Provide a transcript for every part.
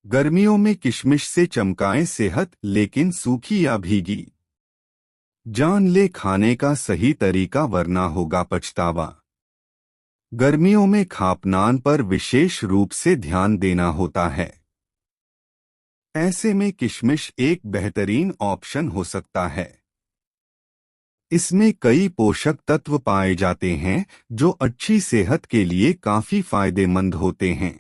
गर्मियों में किशमिश से चमकाएं सेहत, लेकिन सूखी या भीगी। जान ले खाने का सही तरीका, वरना होगा पछतावा। गर्मियों में खापनान पर विशेष रूप से ध्यान देना होता है। ऐसे में किशमिश एक बेहतरीन ऑप्शन हो सकता है। इसमें कई पोषक तत्व पाए जाते हैं जो अच्छी सेहत के लिए काफी फायदेमंद होते हैं।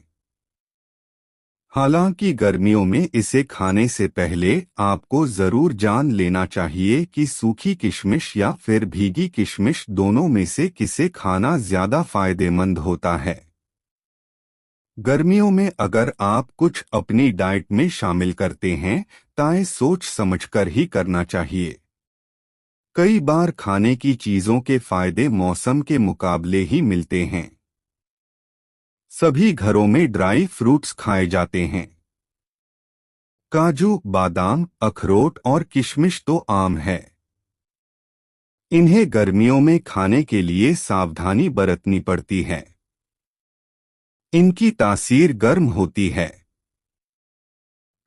हालांकि गर्मियों में इसे खाने से पहले आपको जरूर जान लेना चाहिए कि सूखी किशमिश या फिर भीगी किशमिश दोनों में से किसे खाना ज्यादा फायदेमंद होता है। गर्मियों में अगर आप कुछ अपनी डाइट में शामिल करते हैं तो सोच समझकर ही करना चाहिए। कई बार खाने की चीजों के फायदे मौसम के मुकाबले ही मिलते हैं। सभी घरों में ड्राई फ्रूट्स खाए जाते हैं। काजू, बादाम, अखरोट और किशमिश तो आम है। इन्हें गर्मियों में खाने के लिए सावधानी बरतनी पड़ती है। इनकी तासीर गर्म होती है।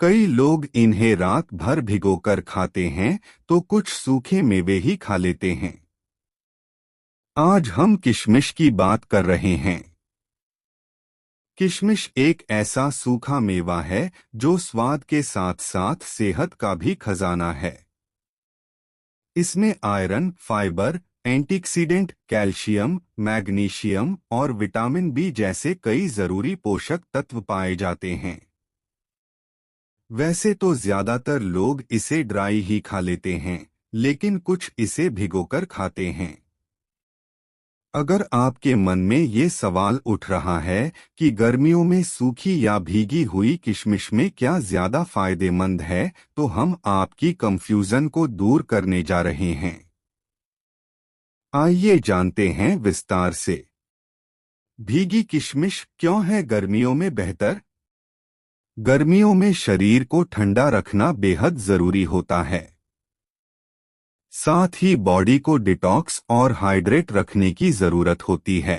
कई लोग इन्हें रात भर भिगोकर खाते हैं तो कुछ सूखे मेवे ही खा लेते हैं। आज हम किशमिश की बात कर रहे हैं। किशमिश एक ऐसा सूखा मेवा है जो स्वाद के साथ साथ सेहत का भी खजाना है। इसमें iron, fibre, antioxidant, calcium, magnesium और विटामिन बी जैसे कई जरूरी पोषक तत्व पाए जाते हैं। वैसे तो ज्यादातर लोग इसे ड्राई ही खा लेते हैं, लेकिन कुछ इसे भिगोकर खाते हैं। अगर आपके मन में ये सवाल उठ रहा है कि गर्मियों में सूखी या भीगी हुई किशमिश में क्या ज्यादा फायदेमंद है, तो हम आपकी कंफ्यूजन को दूर करने जा रहे हैं। आइए जानते हैं विस्तार से। भीगी किशमिश क्यों है गर्मियों में बेहतर? गर्मियों में शरीर को ठंडा रखना बेहद जरूरी होता है। साथ ही बॉडी को डिटॉक्स और हाइड्रेट रखने की जरूरत होती है।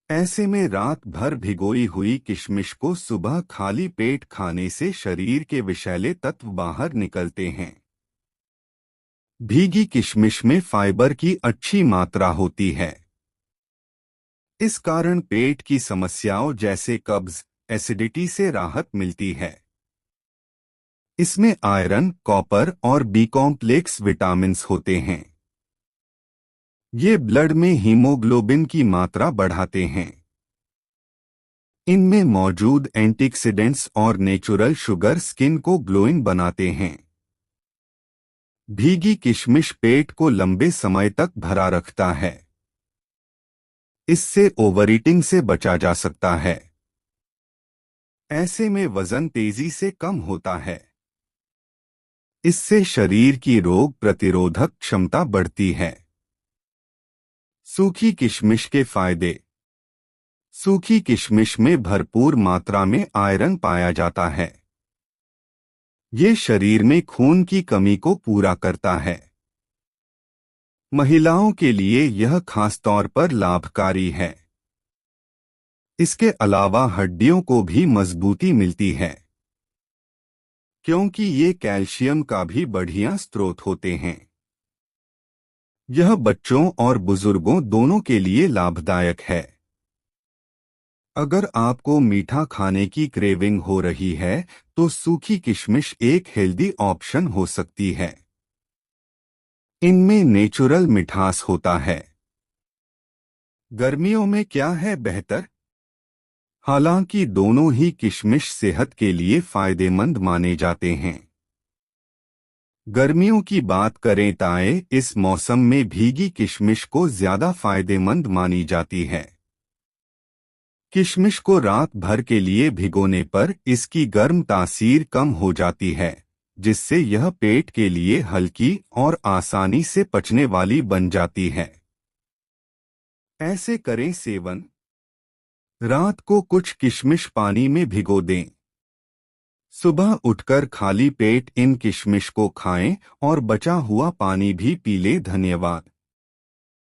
ऐसे में रात भर भिगोई हुई किशमिश को सुबह खाली पेट खाने से शरीर के विषैले तत्व बाहर निकलते हैं। भीगी किशमिश में फाइबर की अच्छी मात्रा होती है। इस कारण पेट की समस्याओं जैसे कब्ज, एसिडिटी से राहत मिलती है। इसमें आयरन, कॉपर और बी कॉम्प्लेक्स विटामिन्स होते हैं। ये ब्लड में हीमोग्लोबिन की मात्रा बढ़ाते हैं। इनमें मौजूद एंटीऑक्सीडेंट्स और नेचुरल शुगर स्किन को ग्लोइंग बनाते हैं। भीगी किशमिश पेट को लंबे समय तक भरा रखता है। इससे ओवरईटिंग से बचा जा सकता है। ऐसे में वजन तेजी से कम होता है। इससे शरीर की रोग प्रतिरोधक क्षमता बढ़ती है। सूखी किशमिश के फायदे। सूखी किशमिश में भरपूर मात्रा में आयरन पाया जाता है। ये शरीर में खून की कमी को पूरा करता है। महिलाओं के लिए यह खासतौर पर लाभकारी है। इसके अलावा हड्डियों को भी मजबूती मिलती है, क्योंकि ये कैल्शियम का भी बढ़िया स्रोत होते हैं। यह बच्चों और बुजुर्गों दोनों के लिए लाभदायक है। अगर आपको मीठा खाने की क्रेविंग हो रही है तो सूखी किशमिश एक हेल्दी ऑप्शन हो सकती है। इनमें नेचुरल मिठास होता है। गर्मियों में क्या है बेहतर? हालांकि दोनों ही किशमिश सेहत के लिए फायदेमंद माने जाते हैं। गर्मियों की बात करें ताए इस मौसम में भीगी किशमिश को ज्यादा फायदेमंद मानी जाती है। किशमिश को रात भर के लिए भिगोने पर इसकी गर्म तासीर कम हो जाती है, जिससे यह पेट के लिए हल्की और आसानी से पचने वाली बन जाती है। ऐसे करें सेवन। रात को कुछ किशमिश पानी में भिगो दें। सुबह उठकर खाली पेट इन किशमिश को खाएं और बचा हुआ पानी भी पी लें। धन्यवाद।